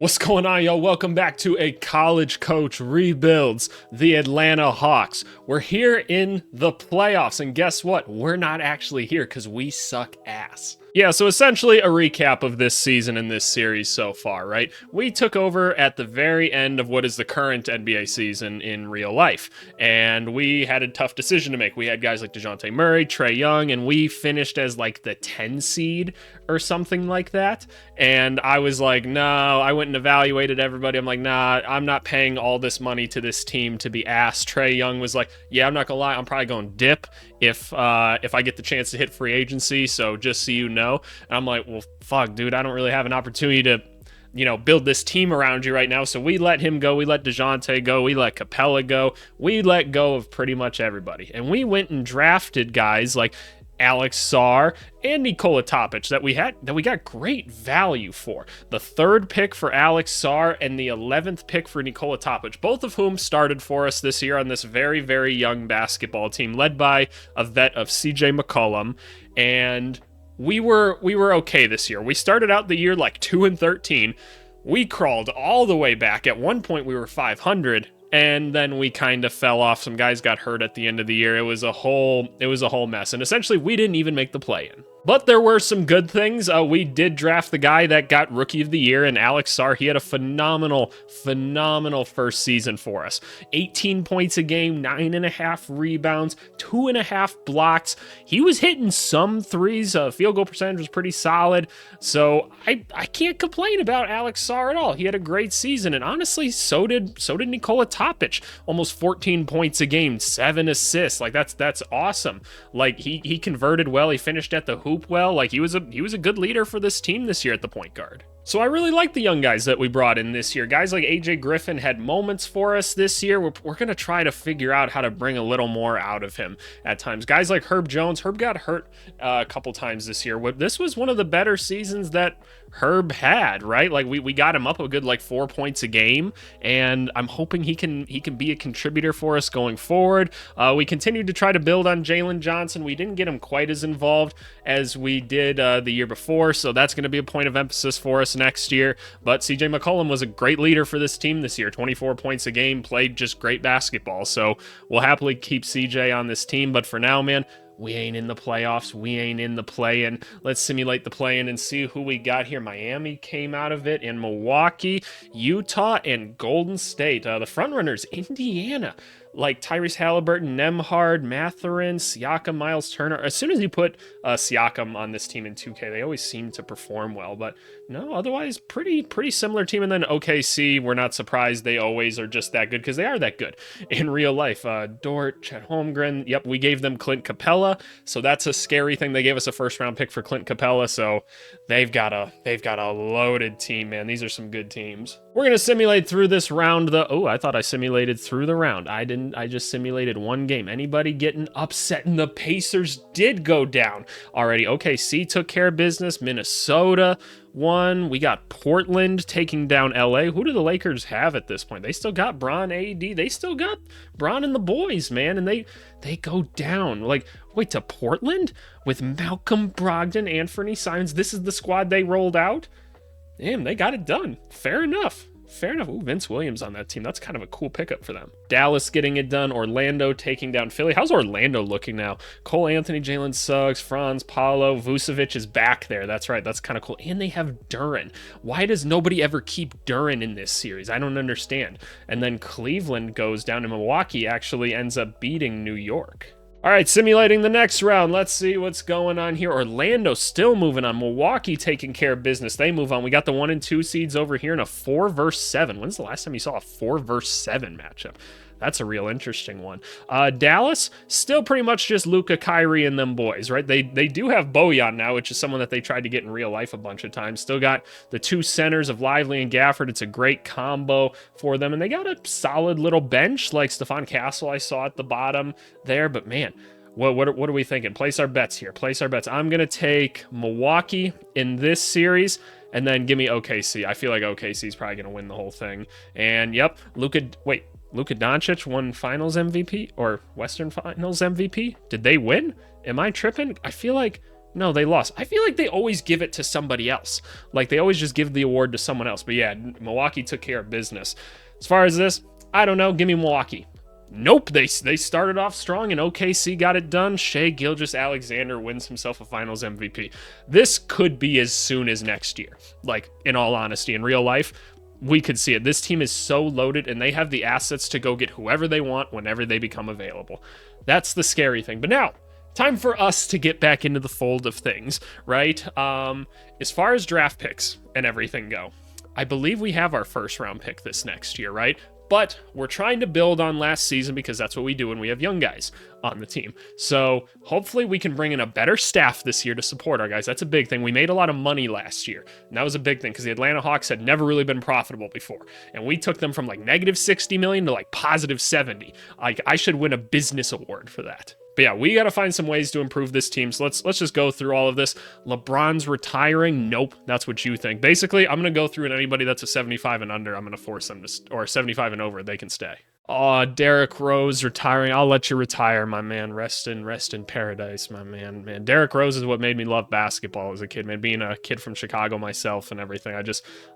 What's going on, y'all? Welcome back to A College Coach Rebuilds the Atlanta Hawks. We're here in the playoffs, and guess what? We're not actually here because we suck ass. Yeah, so essentially a recap of this season and this series so far, right? We took over at the very end of what is the current NBA season in real life, and we had a tough decision to make. We had guys like DeJounte Murray, Trae Young, and we finished as like the 10 seed or something like that. And I was like, no, I went and evaluated everybody. I'm like, nah, I'm not paying all this money to this team to be ass. Trae Young was like, yeah, I'm not gonna lie, I'm probably going dip if I get the chance to hit free agency. So just so you know. And I'm like, well, fuck, dude, I don't really have an opportunity to, build this team around you right now. So we let him go. We let DeJounte go. We let Capella go. We let go of pretty much everybody. And we went and drafted guys like Alex Sarr and Nikola Topic that we got great value for. The third pick for Alex Sarr and the 11th pick for Nikola Topic, both of whom started for us this year on this very, very young basketball team led by a vet of CJ McCollum. And we were okay this year. We started out the year like 2-13. We crawled all the way back. At one point we were 500. And then we kind of fell off. Some guys got hurt at the end of the year. It was a whole mess. And essentially, we didn't even make the play-in. But there were some good things. We did draft the guy that got Rookie of the Year, and Alex Sarr. He had a phenomenal first season for us. 18 points a game, 9.5 rebounds, 2.5 blocks. He was hitting some threes. Field goal percentage was pretty solid. So I can't complain about Alex Sarr at all. He had a great season, and honestly, so did Nikola Topic. Almost 14 points a game, 7 assists. Like that's awesome. Like he converted well. He finished at the hoop well. Like he was a good leader for this team this year at the point guard. So I really like the young guys that we brought in this year. Guys like AJ Griffin had moments for us this year. We're going to try to figure out how to bring a little more out of him at times. Guys like Herb Jones. Herb got hurt a couple times this year. This was one of the better seasons that Herb had, right? Like we got him up a good like 4 points a game, and I'm hoping he can be a contributor for us going forward. We continued to try to build on Jalen Johnson. We didn't get him quite as involved as we did the year before, so that's going to be a point of emphasis for us next year. But CJ McCollum was a great leader for this team this year. 24 points a game, played just great basketball. So we'll happily keep CJ on this team. But for now, man, we ain't in the playoffs. We ain't in the play-in. Let's simulate the play-in and see who we got here. Miami came out of it, and Milwaukee, Utah, and Golden State. The frontrunners, Indiana. Like Tyrese Halliburton, Nembhard, Mathurin, Siakam, Miles Turner. As soon as you put Siakam on this team in 2K, they always seem to perform well. But no, otherwise pretty similar team. And then OKC, we're not surprised. They always are just that good because they are that good in real life. Dort, Chet Holmgren. Yep, we gave them Clint Capella, so that's a scary thing. They gave us a first-round pick for Clint Capella, so they've got a loaded team, man. These are some good teams. We're gonna simulate through this round. I thought I simulated through the round. I didn't. I just simulated one game. Anybody getting upset? And the Pacers did go down already. OKC took care of business. Minnesota won. We got Portland taking down LA. Who do the Lakers have at this point? They still got Bron, AD. They still got Bron and the boys, man. And they go down. Like, wait, to Portland with Malcolm Brogdon, Anthony Simons. This is the squad they rolled out. Damn, they got it done. Fair enough. Ooh, Vince Williams on that team. That's kind of a cool pickup for them. Dallas getting it done. Orlando taking down Philly. How's Orlando looking now? Cole Anthony, Jalen Suggs, Franz, Paulo, Vucevic is back there. That's right. That's kind of cool. And they have Duren. Why does nobody ever keep Duren in this series? I don't understand. And then Cleveland goes down to Milwaukee, actually ends up beating New York. All right, simulating the next round. Let's see what's going on here. Orlando still moving on. Milwaukee taking care of business. They move on. We got the 1 and 2 seeds over here in a 4 versus 7. When's the last time you saw a 4 versus 7 matchup? That's a real interesting one. Dallas, still pretty much just Luka, Kyrie, and them boys, right? They do have Bojan now, which is someone that they tried to get in real life a bunch of times. Still got the two centers of Lively and Gafford. It's a great combo for them. And they got a solid little bench like Stephon Castle I saw at the bottom there. But man, what are we thinking? Place our bets here. Place our bets. I'm going to take Milwaukee in this series. And then give me OKC. I feel like OKC is probably going to win the whole thing. And yep, Luka Doncic won Finals MVP or Western Finals MVP. Did they win? Am I tripping? I feel like No, they lost. I feel like they always give it to somebody else. Like, they always just give the award to someone else. But yeah, Milwaukee took care of business. As far as this, I don't know. Give me Milwaukee. Nope, they started off strong and OKC got it done. Shai Gilgeous-Alexander wins himself a Finals MVP. This could be as soon as next year. Like, in all honesty, in real life, we could see it. This team is so loaded and they have the assets to go get whoever they want whenever they become available. That's the scary thing. But now, time for us to get back into the fold of things, right? As far as draft picks and everything go, I believe we have our first round pick this next year, right? But we're trying to build on last season because that's what we do when we have young guys on the team. So hopefully we can bring in a better staff this year to support our guys. That's a big thing. We made a lot of money last year, and that was a big thing because the Atlanta Hawks had never really been profitable before. And we took them from like negative 60 million to like positive 70. Like, I should win a business award for that. But yeah, we got to find some ways to improve this team. So let's just go through all of this. LeBron's retiring. Nope. That's what you think. Basically, I'm going to go through and anybody that's a 75 and under, I'm going to force them to, or 75 and over, they can stay. Oh, Derrick Rose retiring. I'll let you retire, my man. Rest in paradise, my man. Man, Derrick Rose is what made me love basketball as a kid, man. Being a kid from Chicago myself and everything,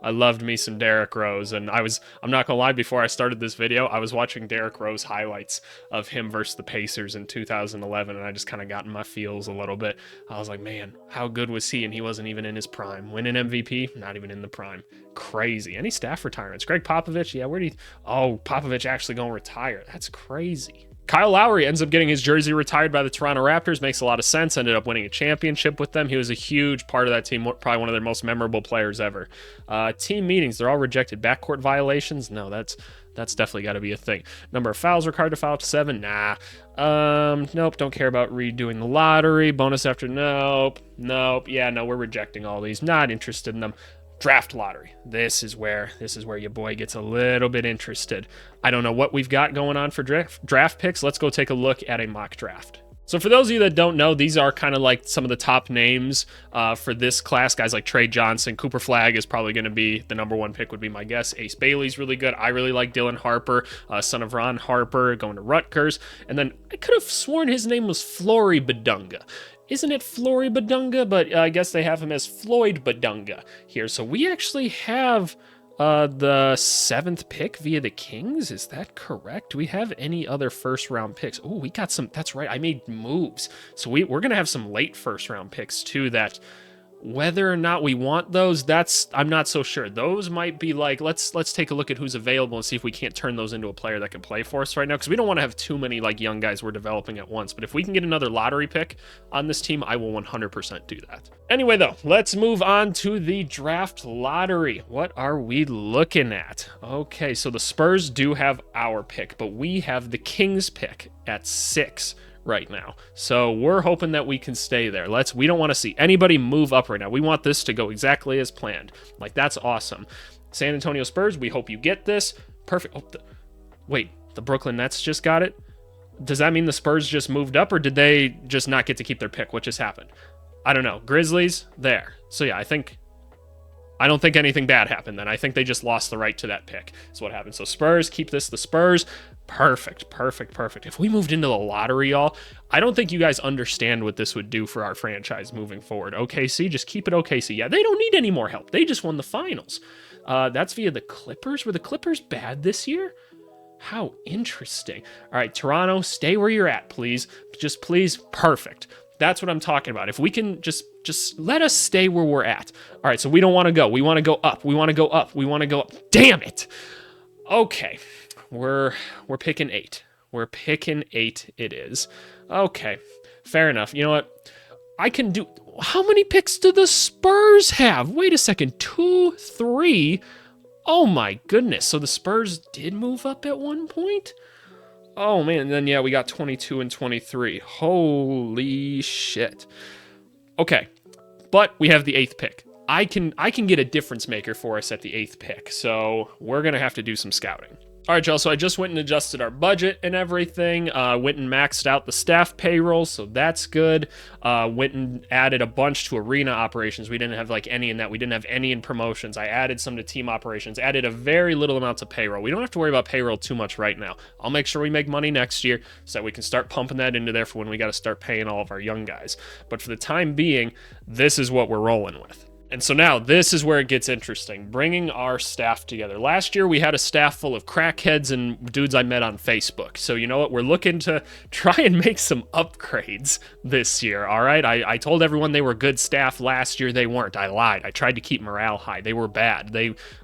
I loved me some Derrick Rose. And I'm not gonna lie, before I started this video, I was watching Derrick Rose highlights of him versus the Pacers in 2011, and I just kind of got in my feels a little bit. I was like, man, how good was he? And he wasn't even in his prime. Winning MVP, not even in the prime. Crazy. Any staff retirements? Greg Popovich, yeah, Popovich actually going to retire. That's crazy. Kyle Lowry ends up getting his jersey retired by the Toronto Raptors. Makes a lot of sense. Ended up winning a championship with them. He was a huge part of that team, probably one of their most memorable players ever. Team meetings, they're all rejected. Backcourt violations? No, that's definitely got to be a thing. Number of fouls required to foul to 7? Nah. Nope, don't care about redoing the lottery. Bonus after, nope. Yeah, no, we're rejecting all these. Not interested in them. Draft lottery. This is where your boy gets a little bit interested. I don't know what we've got going on for draft picks. Let's go take a look at a mock draft. So for those of you that don't know, these are kind of like some of the top names for this class. Guys like Trey Johnson. Cooper Flagg is probably going to be the number one pick, would be my guess. Ace Bailey's really good. I really like Dylan Harper, son of Ron Harper, going to Rutgers. And then I could have sworn his name was Flory Badunga. Isn't it Flory Badunga? But I guess they have him as Floyd Badunga here. So we actually have the 7th pick via the Kings. Is that correct? Do we have any other first round picks? Oh, we got some. That's right. I made moves. So we're going to have some late first round picks too that whether or not we want those, I'm not so sure. Those might be like, let's take a look at who's available and see if we can't turn those into a player that can play for us right now, because we don't want to have too many like young guys we're developing at once. But if we can get another lottery pick on this team, I will 100% do that. Anyway, though, let's move on to the draft lottery. What are we looking at? Okay, so the Spurs do have our pick, but we have the Kings pick at 6 right now. So we're hoping that we can stay there. We don't want to see anybody move up right now. We want this to go exactly as planned. Like, that's awesome. San Antonio Spurs, we hope you get this. Perfect. Wait, the Brooklyn Nets just got it? Does that mean the Spurs just moved up, or did they just not get to keep their pick? What just happened? I don't know. Grizzlies, there. So yeah, I don't think anything bad happened then. I think they just lost the right to that pick. That's what happened. So Spurs, keep this. The Spurs, perfect. If we moved into the lottery, y'all, I don't think you guys understand what this would do for our franchise moving forward. OKC, just keep it OKC. Yeah, they don't need any more help. They just won the finals. That's via the Clippers. Were the Clippers bad this year? How interesting. All right, Toronto, stay where you're at, please. Just please, perfect. That's what I'm talking about. If we can just let us stay where we're at. All right, so we don't want to go. We want to go up. We want to go up. Damn it. Okay, we're picking 8. We're picking 8 it is. Okay, fair enough. You know what? I can do... How many picks do the Spurs have? Wait a second. 2, 3. Oh my goodness. So the Spurs did move up at one point? Oh man, and then yeah, we got 22 and 23. Holy shit. Okay, but we have the 8th pick. I can get a difference maker for us at the 8th pick, so we're gonna have to do some scouting. All right, y'all, so I just went and adjusted our budget and everything. Went and maxed out the staff payroll, so that's good. Went and added a bunch to arena operations. We didn't have like any in that. We didn't have any in promotions. I added some to team operations, added a very little amount to payroll. We don't have to worry about payroll too much right now. I'll make sure we make money next year so that we can start pumping that into there for when we got to start paying all of our young guys. But for the time being, this is what we're rolling with. And so now this is where it gets interesting, bringing our staff together. Last year, we had a staff full of crackheads and dudes I met on Facebook. So you know what? We're looking to try and make some upgrades this year, all right? I told everyone they were good staff last year. They weren't. I lied. I tried to keep morale high. They were bad.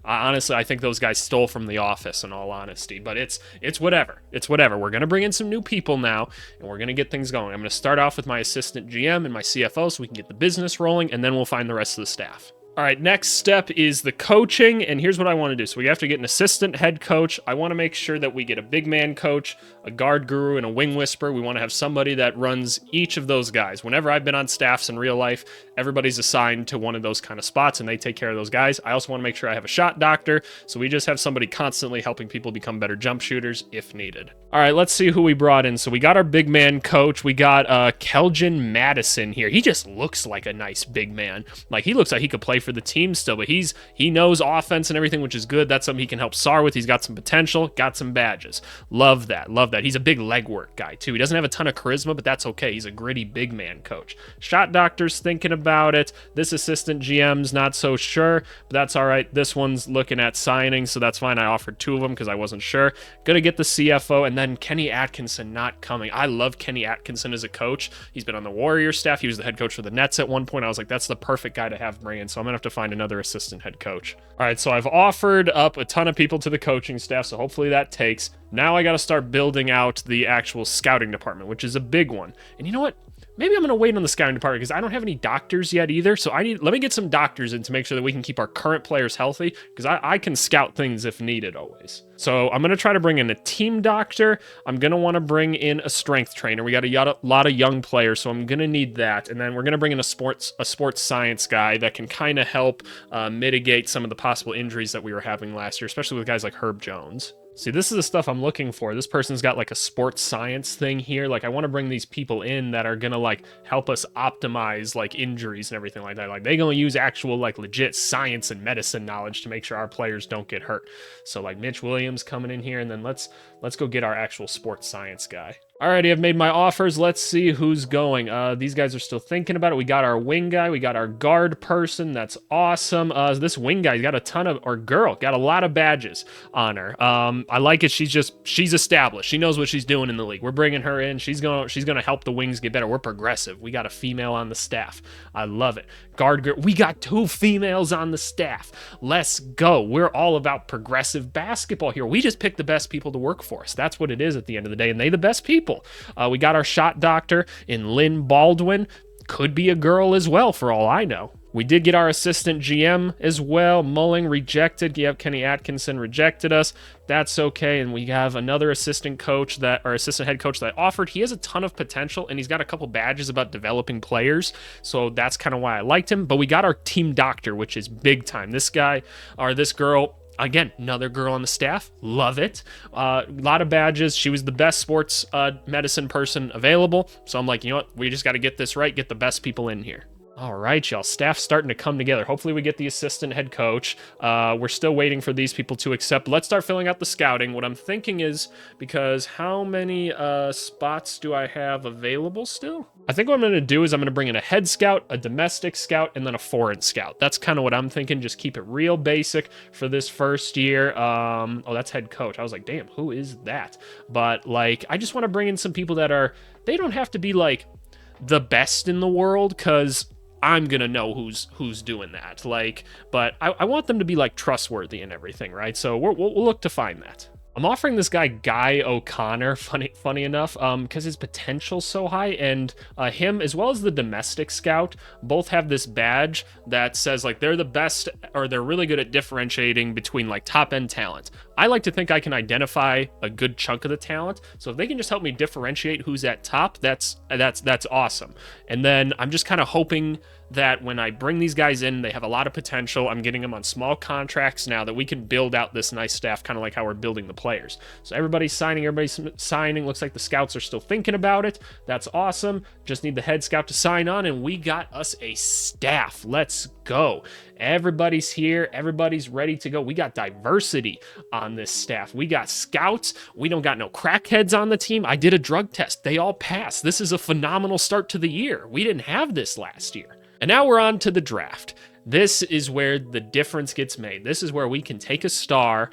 Honestly, I think those guys stole from The Office, in all honesty. But it's whatever. It's whatever. We're going to bring in some new people now, and we're going to get things going. I'm going to start off with my assistant GM and my CFO so we can get the business rolling, and then we'll find the rest of the staff. All right, next step is the coaching, and here's what I want to do. So we have to get an assistant head coach. I want to make sure that we get a big man coach, a guard guru, and a wing whisperer. We want to have somebody that runs each of those guys. Whenever I've been on staffs in real life, everybody's assigned to one of those kind of spots, and they take care of those guys. I also want to make sure I have a shot doctor, so we just have somebody constantly helping people become better jump shooters if needed. All right, let's see who we brought in. So we got our big man coach. We got Kelvin Madison here. He just looks like a nice big man. Like, he looks like he could play for the team still, but he knows offense and everything, which is good. That's something he can help SAR with. He's got some potential, got some badges. Love that. He's a big legwork guy too. He doesn't have a ton of charisma, but that's okay. He's a gritty big man coach. Shot doctor's thinking about it. This assistant GM's not so sure, but that's all right. This one's looking at signing, so that's fine. I offered two of them because I wasn't sure. Gonna get the CFO, and then Kenny Atkinson not coming. I love Kenny Atkinson as a coach. He's been on the Warriors staff. He was the head coach for the Nets at one point. I was like, that's the perfect guy to have bring in, so I'm gonna have to find another assistant head coach. All right, so I've offered up a ton of people to the coaching staff, so hopefully that takes. Now I got to start building out the actual scouting department, which is a big one. And you know what? Maybe I'm going to wait on the scouting department because I don't have any doctors yet either. So let me get some doctors in to make sure that we can keep our current players healthy, because I can scout things if needed always. So I'm going to try to bring in a team doctor. I'm going to want to bring in a strength trainer. We got a lot of young players, so I'm going to need that. And then we're going to bring in a sports science guy that can kind of help mitigate some of the possible injuries that we were having last year, especially with guys like Herb Jones. See, this is the stuff I'm looking for. This person's got like a sports science thing here. Like, I want to bring these people in that are going to like help us optimize like injuries and everything like that. Like, they're going to use actual like legit science and medicine knowledge to make sure our players don't get hurt. So like Mitch Williams coming in here, and then let's go get our actual sports science guy. Alrighty, I've made my offers. Let's see who's going. These guys are still thinking about it. We got our wing guy. We got our guard person. That's awesome. This wing guy's got a ton of, or girl, got a lot of badges on her. I like it. She's established. She knows what she's doing in the league. We're bringing her in. She's gonna help the wings get better. We're progressive. We got a female on the staff. I love it. Guard girl. We got 2 females on the staff. Let's go. We're all about progressive basketball here. We just pick the best people to work for us. That's what it is at the end of the day, and they the best people. We got our shot doctor in Lynn Baldwin. Could be a girl as well, for all I know. We did get our assistant GM as well. Mulling rejected. Yep, Kenny Atkinson rejected us. That's okay. And we have another assistant head coach that offered. He has a ton of potential, and he's got a couple badges about developing players. So that's kind of why I liked him. But we got our team doctor, which is big time. This guy, or this girl, again, another girl on the staff. Love it. A lot of badges. She was the best sports medicine person available. So I'm like, you know what? We just got to get this right. Get the best people in here. All right, y'all. Staff's starting to come together. Hopefully we get the assistant head coach. We're still waiting for these people to accept. Let's start filling out the scouting. What I'm thinking is, because how many spots do I have available still? I think what I'm going to do is I'm going to bring in a head scout, a domestic scout, and then a foreign scout. That's kind of what I'm thinking. Just keep it real basic for this first year. Oh, that's head coach. I was like, damn, who is that? But like, I just want to bring in some people that they don't have to be like the best in the world, because I'm gonna know who's doing that. Like, but I want them to be like trustworthy and everything, right? So we'll look to find that. I'm offering this guy Guy O'Connor, funny enough, because his potential's so high, and him as well as the domestic scout both have this badge that says like they're the best, or they're really good at differentiating between like top end talent. I like to think I can identify a good chunk of the talent, so if they can just help me differentiate who's at top, that's awesome. And then I'm just kind of hoping that when I bring these guys in, they have a lot of potential. I'm getting them on small contracts now that we can build out this nice staff, kind of like how we're building the players. So everybody's signing. Looks like the scouts are still thinking about it. That's awesome. Just need the head scout to sign on, and we got us a staff. Let's go. Everybody's here. Everybody's ready to go. We got diversity on this staff. We got scouts. We don't got no crackheads on the team. I did a drug test. They all passed. This is a phenomenal start to the year. We didn't have this last year. And now we're on to the draft. This is where the difference gets made. This is where we can take a star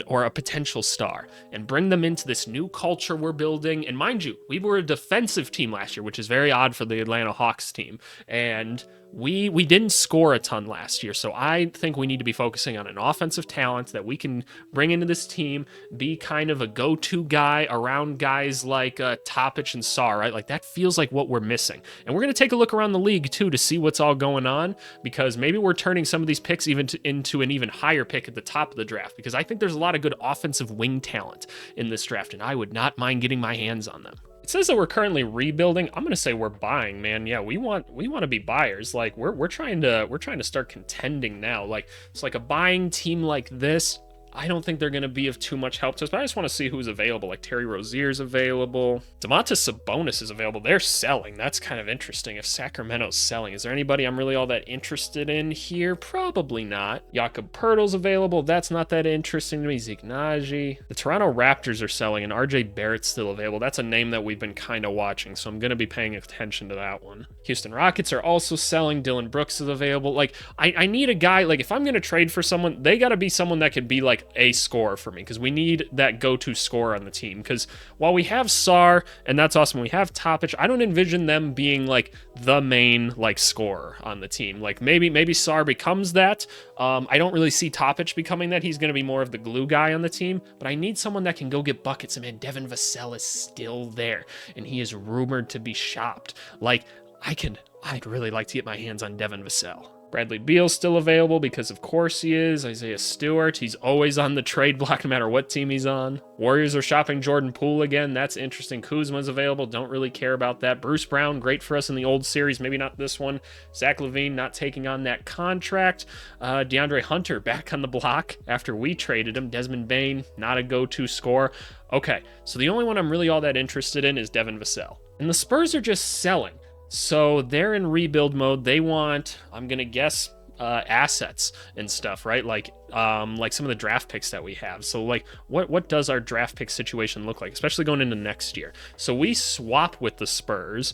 or a potential star and bring them into this new culture we're building. And mind you, we were a defensive team last year, which is very odd for the Atlanta Hawks team. And we didn't score a ton last year, so I think we need to be focusing on an offensive talent that we can bring into this team, be kind of a go-to guy around guys like Topic and Sarr, right? Like, that feels like what we're missing. And we're going to take a look around the league, too, to see what's all going on, because maybe we're turning some of these picks into an even higher pick at the top of the draft, because I think there's a lot of good offensive wing talent in this draft, and I would not mind getting my hands on them. It says that we're currently rebuilding. I'm gonna say we're buying, man. Yeah, we want to be buyers. Like, we're trying to start contending now. Like, it's like a buying team like this. I don't think they're going to be of too much help to us, but I just want to see who's available. Like, Terry Rozier's available. Domantas Sabonis is available. They're selling. That's kind of interesting. If Sacramento's selling, is there anybody I'm really all that interested in here? Probably not. Jakob Poeltl's available. That's not that interesting to me. Zeke Naji. The Toronto Raptors are selling, and RJ Barrett's still available. That's a name that we've been kind of watching, so I'm going to be paying attention to that one. Houston Rockets are also selling. Dylan Brooks is available. Like, I need a guy, like, if I'm going to trade for someone, they got to be someone that could be, like, a scorer for me, because we need that go-to scorer on the team. Because while we have Sarr, and that's awesome, we have Topic, I don't envision them being like the main like scorer on the team. Like, maybe Sarr becomes that. I don't really see Topic becoming that. He's going to be more of the glue guy on the team, but I need someone that can go get buckets. And man, Devin Vassell is still there, and he is rumored to be shopped. Like, I'd really like to get my hands on Devin Vassell. Bradley Beal's still available because of course he is. Isaiah Stewart, he's always on the trade block no matter what team he's on. Warriors are shopping Jordan Poole again. That's interesting. Kuzma's available. Don't really care about that. Bruce Brown, great for us in the old series. Maybe not this one. Zach LaVine not taking on that contract. DeAndre Hunter back on the block after we traded him. Desmond Bane, not a go-to scorer. Okay, so the only one I'm really all that interested in is Devin Vassell. And the Spurs are just selling. So they're in rebuild mode. They want, I'm going to guess, assets and stuff, right? Like some of the draft picks that we have. So like, what does our draft pick situation look like, especially going into next year? So we swap with the Spurs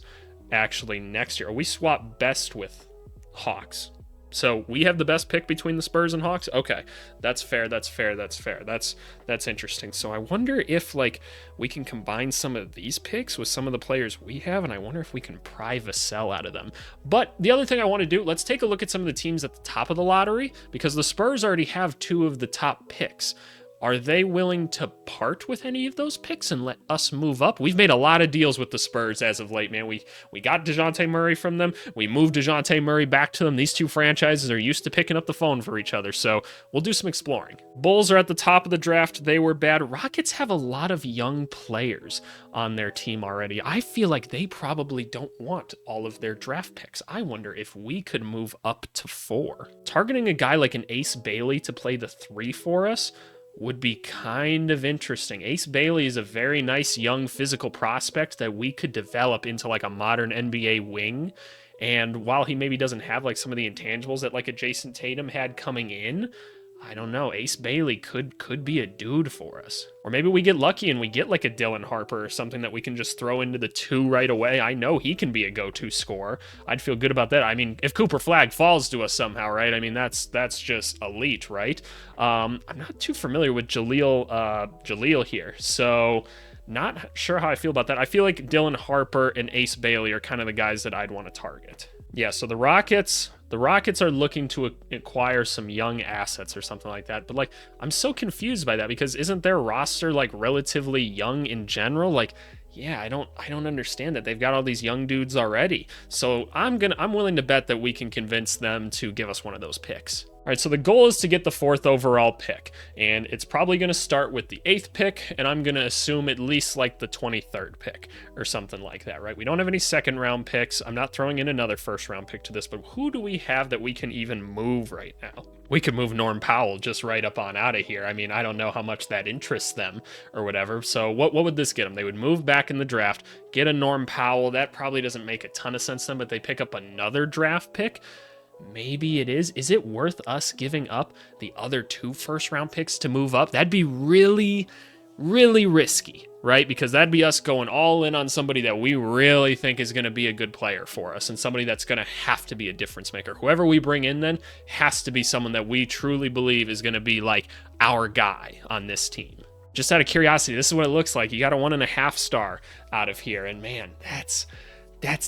actually next year, or we swap best with Hawks. So we have the best pick between the Spurs and Hawks. Okay, that's fair. That's interesting. So I wonder if like we can combine some of these picks with some of the players we have, and I wonder if we can pry Vassell out of them. But the other thing I want to do, let's take a look at some of the teams at the top of the lottery, because the Spurs already have 2 of the top picks. Are they willing to part with any of those picks and let us move up? We've made a lot of deals with the Spurs as of late, man. We got DeJounte Murray from them. We moved DeJounte Murray back to them. These 2 franchises are used to picking up the phone for each other, so we'll do some exploring. Bulls are at the top of the draft. They were bad. Rockets have a lot of young players on their team already. I feel like they probably don't want all of their draft picks. I wonder if we could move up to 4. Targeting a guy like an Ace Bailey to play the 3 for us would be kind of interesting. Ace Bailey is a very nice young physical prospect that we could develop into like a modern NBA wing. And while he maybe doesn't have like some of the intangibles that like a Jason Tatum had coming in, I don't know, Ace Bailey could be a dude for us. Or maybe we get lucky and we get like a Dylan Harper or something that we can just throw into the 2 right away. I know he can be a go-to scorer. I'd feel good about that. I mean, if Cooper Flagg falls to us somehow, right? I mean, that's just elite, right? I'm not too familiar with Jaleel here, so not sure how I feel about that. I feel like Dylan Harper and Ace Bailey are kind of the guys that I'd want to target. Yeah, so the Rockets are looking to acquire some young assets or something like that. But like, I'm so confused by that, because isn't their roster like relatively young in general? Like, yeah, I don't understand that. They've got all these young dudes already. So I'm willing to bet that we can convince them to give us one of those picks. All right, so the goal is to get the 4th overall pick, and it's probably going to start with the 8th pick, and I'm going to assume at least like the 23rd pick or something like that, right? We don't have any second round picks. I'm not throwing in another first round pick to this, but who do we have that we can even move right now? We could move Norm Powell just right up on out of here. I mean, I don't know how much that interests them or whatever. So what would this get them? They would move back in the draft, get a Norm Powell. That probably doesn't make a ton of sense to them, but they pick up another draft pick. Maybe it is. Is it worth us giving up the other 2 first-round picks to move up? That'd be really, really risky, right? Because that'd be us going all in on somebody that we really think is going to be a good player for us and somebody that's going to have to be a difference maker. Whoever we bring in then has to be someone that we truly believe is going to be like our guy on this team. Just out of curiosity, this is what it looks like. You got a 1.5 star out of here, and man, that's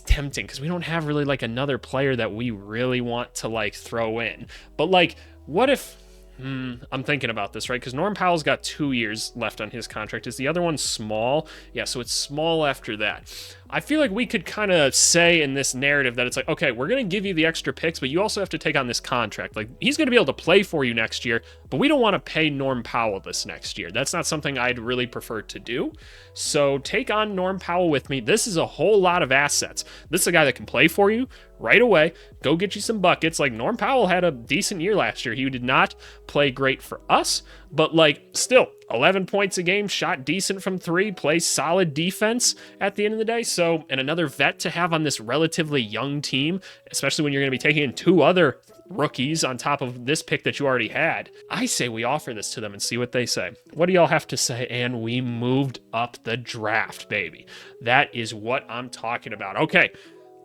tempting because we don't have really like another player that we really want to like throw in. But like, what if, I'm thinking about this, right? Because Norm Powell's got 2 years left on his contract. Is the other one small? Yeah, so it's small after that. I feel like we could kind of say in this narrative that it's like, okay, we're going to give you the extra picks, but you also have to take on this contract. Like, he's going to be able to play for you next year, but we don't want to pay Norm Powell this next year. That's not something I'd really prefer to do. So take on Norm Powell with me. This is a whole lot of assets. This is a guy that can play for you right away, go get you some buckets. Like, Norm Powell had a decent year last year. He did not play great for us, but like, still 11 points a game, shot decent from 3, plays solid defense at the end of the day. So, and another vet to have on this relatively young team, especially when you're going to be taking in 2 other rookies on top of this pick that you already had. I say we offer this to them and see what they say. What do y'all have to say? And we moved up the draft, baby. That is what I'm talking about. Okay,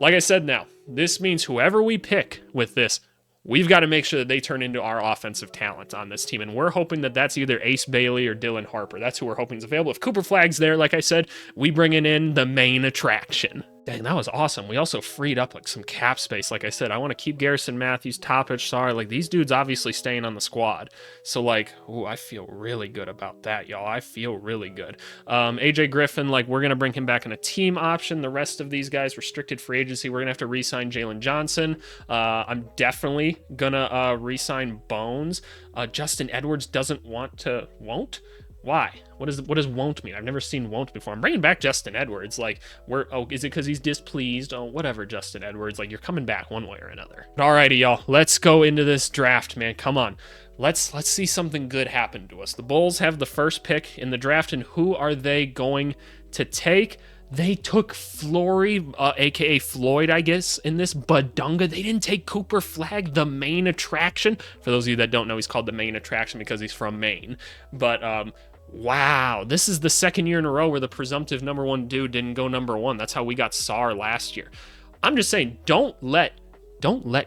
like I said now, this means whoever we pick with this, we've got to make sure that they turn into our offensive talent on this team. And we're hoping that that's either Ace Bailey or Dylan Harper. That's who we're hoping is available. If Cooper Flagg's there, like I said, we bringing in the main attraction. Dang, that was awesome. We also freed up like some cap space. Like I said, I want to keep Garrison Matthews, Toppich, Sarr. Like, these dudes obviously staying on the squad. So like, ooh, I feel really good about that, y'all. I feel really good. AJ Griffin, like, we're going to bring him back in a team option. The rest of these guys, restricted free agency. We're going to have to re-sign Jalen Johnson. I'm definitely going to re-sign Bones. Justin Edwards won't? Why? What does won't mean? I've never seen won't before. I'm bringing back Justin Edwards. Like, is it because he's displeased? Oh, whatever, Justin Edwards. Like, you're coming back one way or another. Alrighty, y'all. Let's go into this draft, man. Come on. Let's see something good happen to us. The Bulls have the first pick in the draft, and who are they going to take? They took Flory, a.k.a. Floyd, I guess, in this Badunga. They didn't take Cooper Flagg, the main attraction. For those of you that don't know, he's called the main attraction because he's from Maine. But, wow, this is the second year in a row where the presumptive number 1 dude didn't go number 1. That's how we got Sarr last year. I'm just saying, don't let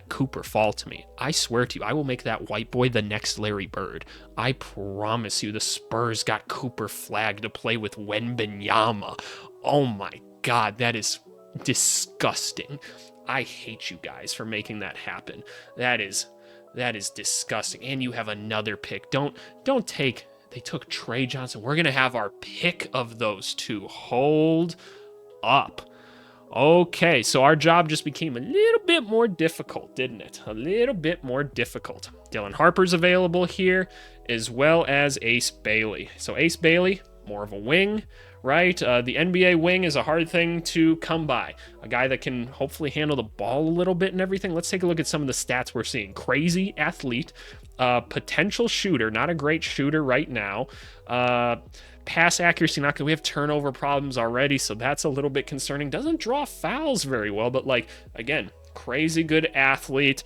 Cooper fall to me. I swear to you, I will make that white boy the next Larry Bird. I promise you, the Spurs got Cooper Flagg to play with Wembanyama. Oh my God, that is disgusting. I hate you guys for making that happen. That is disgusting. And you have another pick. Don't take. They took Trey Johnson. We're gonna have our pick of those 2. Hold up. Okay, so our job just became a little bit more difficult, didn't it? A little bit more difficult. Dylan Harper's available here, as well as Ace Bailey. So Ace Bailey, more of a wing, right? The NBA wing is a hard thing to come by. A guy that can hopefully handle the ball a little bit and everything. Let's take a look at some of the stats we're seeing. Crazy athlete, potential shooter, not a great shooter right now. Pass accuracy, not good. We have turnover problems already, so that's a little bit concerning. Doesn't draw fouls very well, but like, again, crazy good athlete.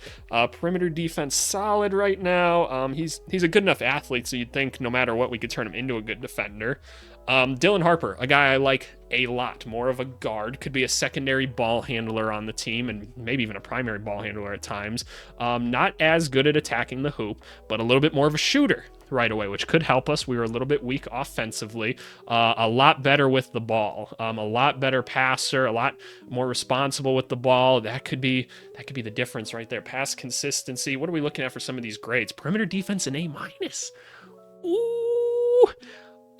Perimeter defense solid right now. He's a good enough athlete, so you'd think no matter what, we could turn him into a good defender. Dylan Harper, a guy I like a lot, more of a guard, could be a secondary ball handler on the team and maybe even a primary ball handler at times. Not as good at attacking the hoop, but a little bit more of a shooter right away, which could help us. We were a little bit weak offensively, a lot better with the ball, a lot better passer, a lot more responsible with the ball. That could be the difference right there. Pass consistency. What are we looking at for some of these grades? Perimeter defense an A-. Ooh,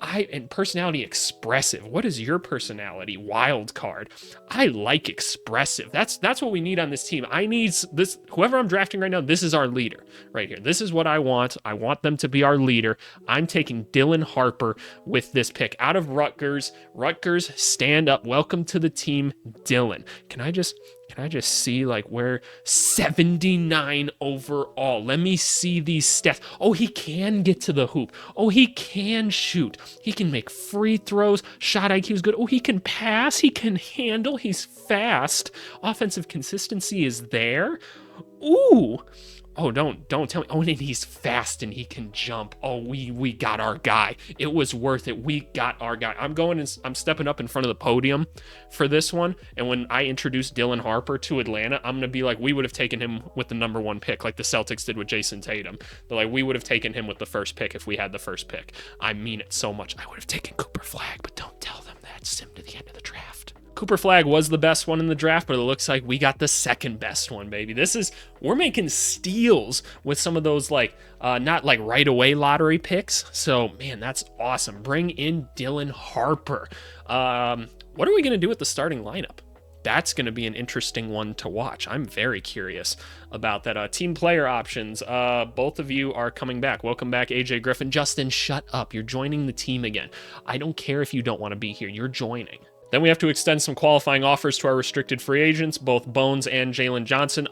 And personality expressive. What is your personality? Wild card. I like expressive. That's what we need on this team. I need this, whoever I'm drafting right now, this is our leader right here. This is what I want. I want them to be our leader. I'm taking Dylan Harper with this pick out of Rutgers. Rutgers, stand up. Welcome to the team, Dylan. Can I just see like where 79 overall? Let me see these stats. Oh, he can get to the hoop. Oh, he can shoot. He can make free throws. Shot IQ is good. Oh, he can pass. He can handle. He's fast. Offensive consistency is there. Ooh. Oh, don't tell me. Oh, and he's fast and he can jump. Oh, we got our guy. It was worth it. We got our guy. I'm stepping up in front of the podium for this one. And when I introduce Dylan Harper to Atlanta, I'm going to be like, we would have taken him with the number 1 pick, like the Celtics did with Jason Tatum. But like, we would have taken him with the first pick if we had the first pick. I mean it so much. I would have taken Cooper Flagg, but don't tell them that. Sim to the end of the draft. Cooper Flagg was the best one in the draft, but it looks like we got the second best one, baby. We're making steals with some of those not like right away lottery picks. So man, that's awesome. Bring in Dylan Harper. What are we gonna do with the starting lineup? That's going to be an interesting one to watch. I'm very curious about that. Team player options. Both of you are coming back. Welcome back, AJ Griffin. Justin, shut up. You're joining the team again. I don't care if you don't want to be here. You're joining. Then we have to extend some qualifying offers to our restricted free agents, both Bones and Jalen Johnson.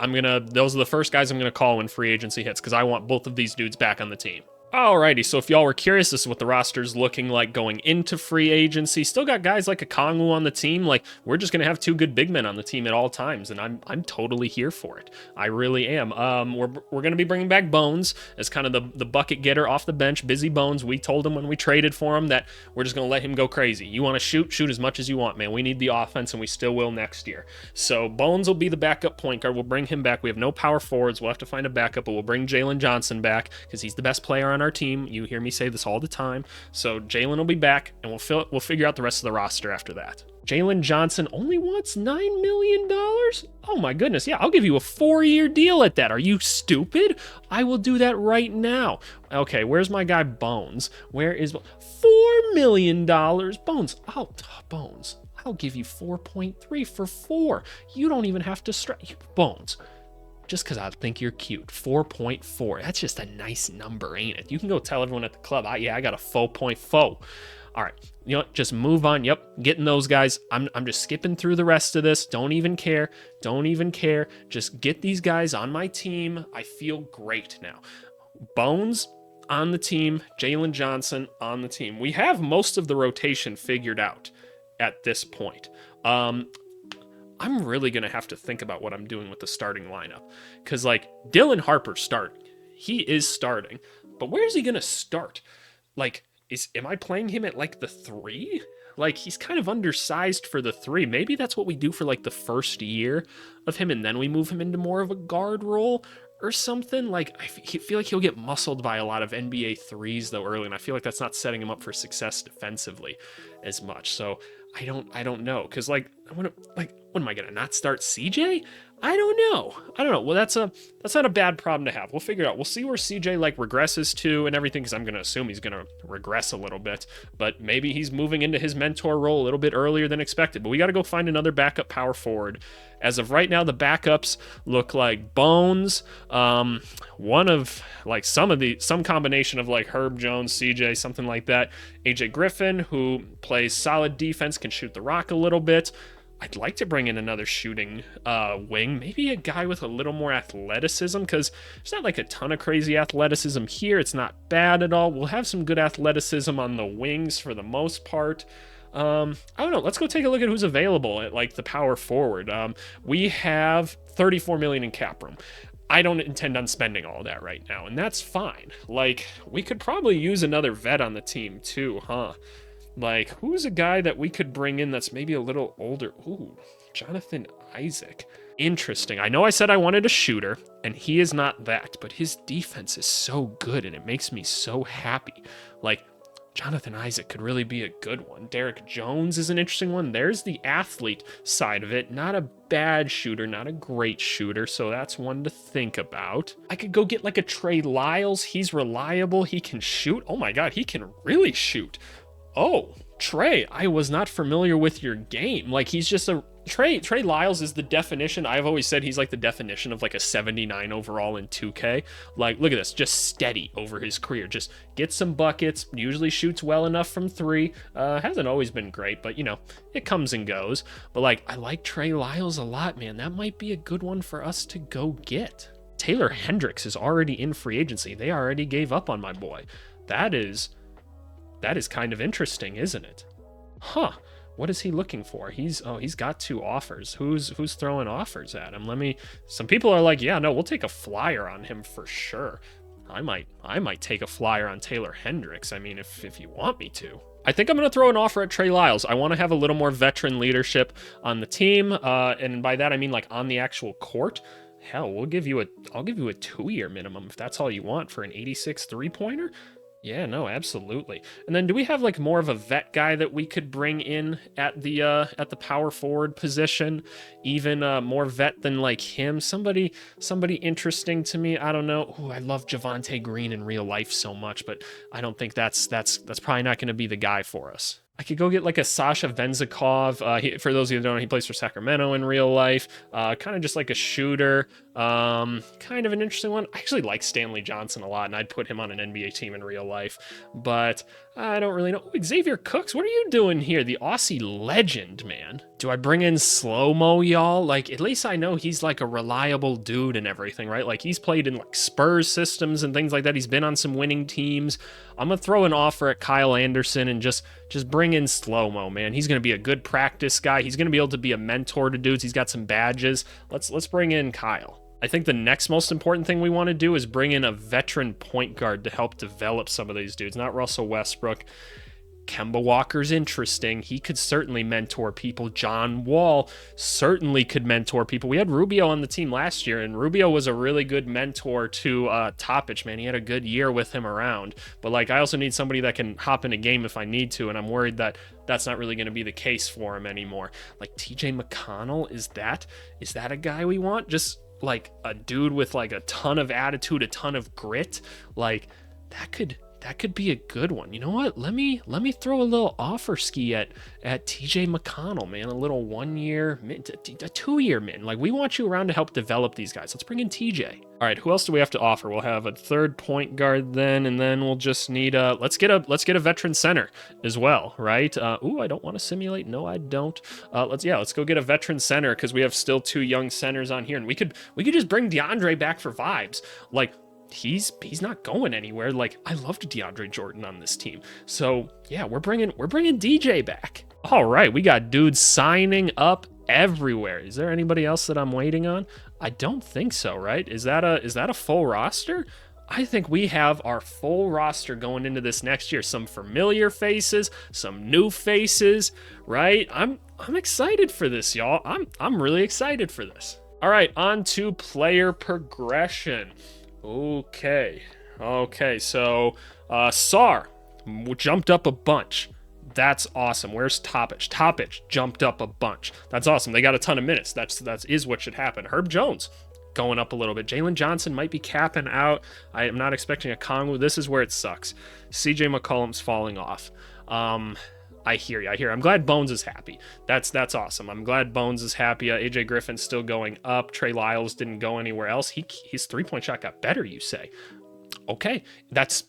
Those are the first guys I'm going to call when free agency hits because I want both of these dudes back on the team. Alrighty, so if y'all were curious, this is what the roster's looking like going into free agency. Still got guys like Okongwu on the team. Like, we're just going to have 2 good big men on the team at all times, and I'm totally here for it. I really am. We're going to be bringing back Bones as kind of the bucket getter off the bench. Busy Bones. We told him when we traded for him that we're just going to let him go crazy. You want to shoot as much as you want, man. We need the offense, and we still will next year. So Bones will be the backup point guard. We'll bring him back. We have no power forwards. We'll have to find a backup, but we'll bring Jalen Johnson back because he's the best player on our team. You hear me say this all the time. So Jalen will be back, and we'll figure out the rest of the roster after that. Jalen Johnson only wants $9 million? Oh my goodness, yeah, I'll give you a 4-year deal at that. Are you stupid? I will do that right now. Okay, where's my guy Bones? Where is $4 million? Bones, Bones, I'll give you 4.3 for 4. You don't even have to stretch. Bones. Just because I think you're cute. 4.4. That's just a nice number, ain't it? You can go tell everyone at the club, I got a 4.4. All right, you know what? Just move on. Yep, getting those guys. I'm just skipping through the rest of this. Don't even care. Just get these guys on my team. I feel great now. Bones on the team. Jalen Johnson on the team. We have most of the rotation figured out at this point. I'm really going to have to think about what I'm doing with the starting lineup. Because, Dylan Harper's starting. He is starting. But where is he going to start? Am I playing him at, the 3? He's kind of undersized for the 3. Maybe that's what we do for, the first year of him, and then we move him into more of a guard role or something. I feel like he'll get muscled by a lot of NBA 3s, though, early, and I feel like that's not setting him up for success defensively as much. So I don't know, because what am I gonna not start CJ? I don't know. Well, that's not a bad problem to have. We'll figure it out. We'll see where CJ regresses to and everything, because I'm gonna assume he's gonna regress a little bit, but maybe he's moving into his mentor role a little bit earlier than expected. But we got to go find another backup power forward. As of right now, the backups look like Bones, one of some combination of Herb Jones, CJ, something like that. AJ Griffin, who plays solid defense, can shoot the rock a little bit. I'd like to bring in another shooting wing, maybe a guy with a little more athleticism, because there's not a ton of crazy athleticism here. It's not bad at all. We'll have some good athleticism on the wings for the most part. I don't know. Let's go take a look at who's available at the power forward. We have $34 million in cap room. I don't intend on spending all that right now, and that's fine. We could probably use another vet on the team too, huh? Who's a guy that we could bring in that's maybe a little older? Ooh, Jonathan Isaac. Interesting. I know I said I wanted a shooter, and he is not that, but his defense is so good, and it makes me so happy. Jonathan Isaac could really be a good one. Derek Jones is an interesting one. There's the athlete side of it. Not a bad shooter, not a great shooter, so that's one to think about. I could go get a Trey Lyles. He's reliable. He can shoot. Oh my God, he can really shoot. Oh, Trey, I was not familiar with your game. Like, he's just a Trey Lyles is the definition. I've always said he's like the definition of like a 79 overall in 2K. Like, look at this, just steady over his career. Just gets some buckets, usually shoots well enough from three. Hasn't always been great, but you know, it comes and goes. But like, I like Trey Lyles a lot, man. That might be a good one for us to go get. Taylor Hendricks is already in free agency. They already gave up on my boy. That is kind of interesting, isn't it? Huh. What is he looking for? He's got 2 offers. Who's throwing offers at him? Some people are like, yeah, no, we'll take a flyer on him for sure. I might take a flyer on Taylor Hendricks. I mean, if you want me to. I think I'm going to throw an offer at Trey Lyles. I want to have a little more veteran leadership on the team. And by that, I mean like on the actual court. Hell, I'll give you a 2-year minimum if that's all you want for an 86 3-pointer. Yeah, no, absolutely. And then do we have like more of a vet guy that we could bring in at the power forward position? Even more vet than like him? Somebody interesting to me. I don't know. Ooh, I love Javonte Green in real life so much, but I don't think that's probably not going to be the guy for us. I could go get like a Sasha Venzikov. For those of you that don't know, he plays for Sacramento in real life. Kind of just like a shooter. Kind of an interesting one. I actually like Stanley Johnson a lot, and I'd put him on an NBA team in real life. But I don't really know. Ooh, Xavier Cooks, what are you doing here? The Aussie legend, man. Do I bring in Slow-Mo, y'all? Like, at least I know he's like a reliable dude and everything, right? Like, he's played in like Spurs systems and things like that. He's been on some winning teams. I'm going to throw an offer at Kyle Anderson and just bring in Slow-Mo, man. He's going to be a good practice guy. He's going to be able to be a mentor to dudes. He's got some badges. Let's bring in Kyle. I think the next most important thing we want to do is bring in a veteran point guard to help develop some of these dudes, not Russell Westbrook. Kemba Walker's interesting. He could certainly mentor people. John Wall certainly could mentor people. We had Rubio on the team last year, and Rubio was a really good mentor to Topic, man. He had a good year with him around. But like, I also need somebody that can hop in a game if I need to, and I'm worried that that's not really going to be the case for him anymore. Like TJ McConnell, is that a guy we want? Just like a dude with like a ton of attitude, a ton of grit. Like that could be a good one. You know what? Let me throw a little offer ski at TJ McConnell, man. A little 1-year, a 2-year min. Like, we want you around to help develop these guys. Let's bring in TJ. All right, who else do we have to offer? We'll have a third point guard then, and then we'll just need let's get a veteran center as well, right? Ooh, I don't want to simulate. No, I don't. Let's go get a veteran center because we have still 2 young centers on here, and we could just bring DeAndre back for vibes. Like, he's not going anywhere. Like, I loved DeAndre Jordan on this team. So yeah, we're bringing DJ back. All right, we got dudes signing up everywhere. Is there anybody else that I'm waiting on? I don't think so, right? Is that a full roster? I think we have our full roster going into this next year. Some familiar faces, some new faces, right? I'm excited for this, y'all. I'm really excited for this. All right, on to player progression. Okay, so Sar jumped up a bunch. That's awesome. Where's Topic? Topic jumped up a bunch. That's awesome. They got a ton of minutes. That is what should happen. Herb Jones going up a little bit. Jalen Johnson might be capping out. I am not expecting a Kongwu. This is where it sucks. CJ McCollum's falling off. I hear you. I'm glad Bones is happy. That's awesome. I'm glad Bones is happy. AJ Griffin's still going up. Trey Lyles didn't go anywhere else. His 3-point shot got better, you say? Okay, that's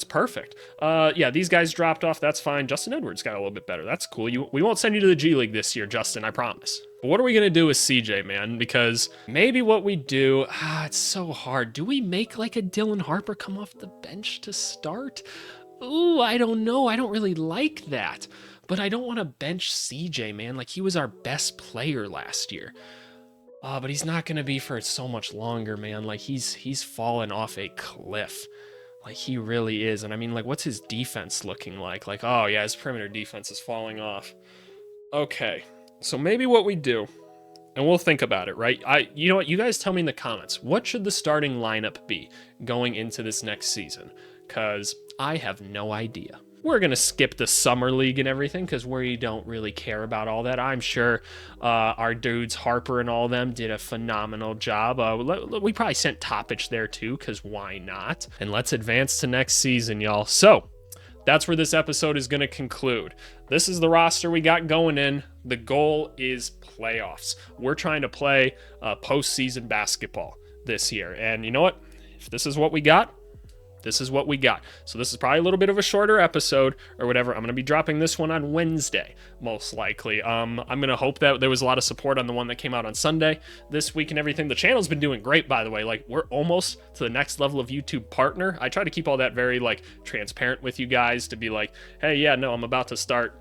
perfect. Yeah, these guys dropped off. That's fine. Justin Edwards got a little bit better. That's cool. We won't send you to the G League this year, Justin. I promise. But what are we gonna do with CJ, man? Because maybe what we do, it's so hard. Do we make like a Dylan Harper come off the bench to start? Ooh, I don't know. I don't really like that. But I don't want to bench CJ, man. Like, he was our best player last year. But he's not going to be for so much longer, man. Like, he's fallen off a cliff. Like, he really is. And I mean, like, what's his defense looking like? Like, oh, yeah, his perimeter defense is falling off. Okay, so maybe what we do, and we'll think about it, right? You know what? You guys tell me in the comments. What should the starting lineup be going into this next season? Because I have no idea. We're going to skip the summer league and everything because we don't really care about all that. I'm sure our dudes, Harper and all of them, did a phenomenal job. We probably sent Topic there too because why not? And let's advance to next season, y'all. So that's where this episode is going to conclude. This is the roster we got going in. The goal is playoffs. We're trying to play postseason basketball this year. And you know what? If this is what we got, this is what we got. So this is probably a little bit of a shorter episode or whatever. I'm going to be dropping this one on Wednesday, most likely. I'm going to hope that there was a lot of support on the one that came out on Sunday this week and everything. The channel's been doing great, by the way. Like, we're almost to the next level of YouTube partner. I try to keep all that very, like, transparent with you guys to be like, hey, yeah, no, I'm about to start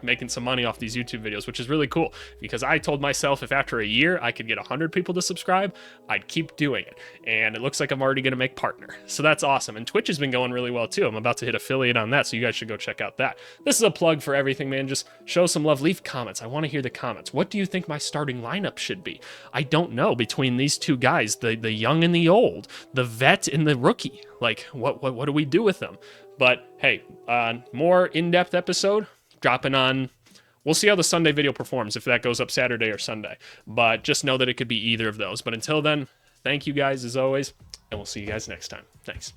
making some money off these YouTube videos, which is really cool, because I told myself if after a year I could get 100 people to subscribe, I'd keep doing it. And it looks like I'm already going to make partner. So that's awesome. And Twitch has been going really well too. I'm about to hit affiliate on that, so you guys should go check out that. This is a plug for everything, man. Just show some love. Leave comments. I want to hear the comments. What do you think my starting lineup should be? I don't know, between these two guys, the young and the old, the vet and the rookie. Like, what do we do with them? But hey, more in-depth episode dropping on, we'll see how the Sunday video performs, if that goes up Saturday or Sunday. But just know that it could be either of those. But until then, thank you guys as always, and we'll see you guys next time. Thanks.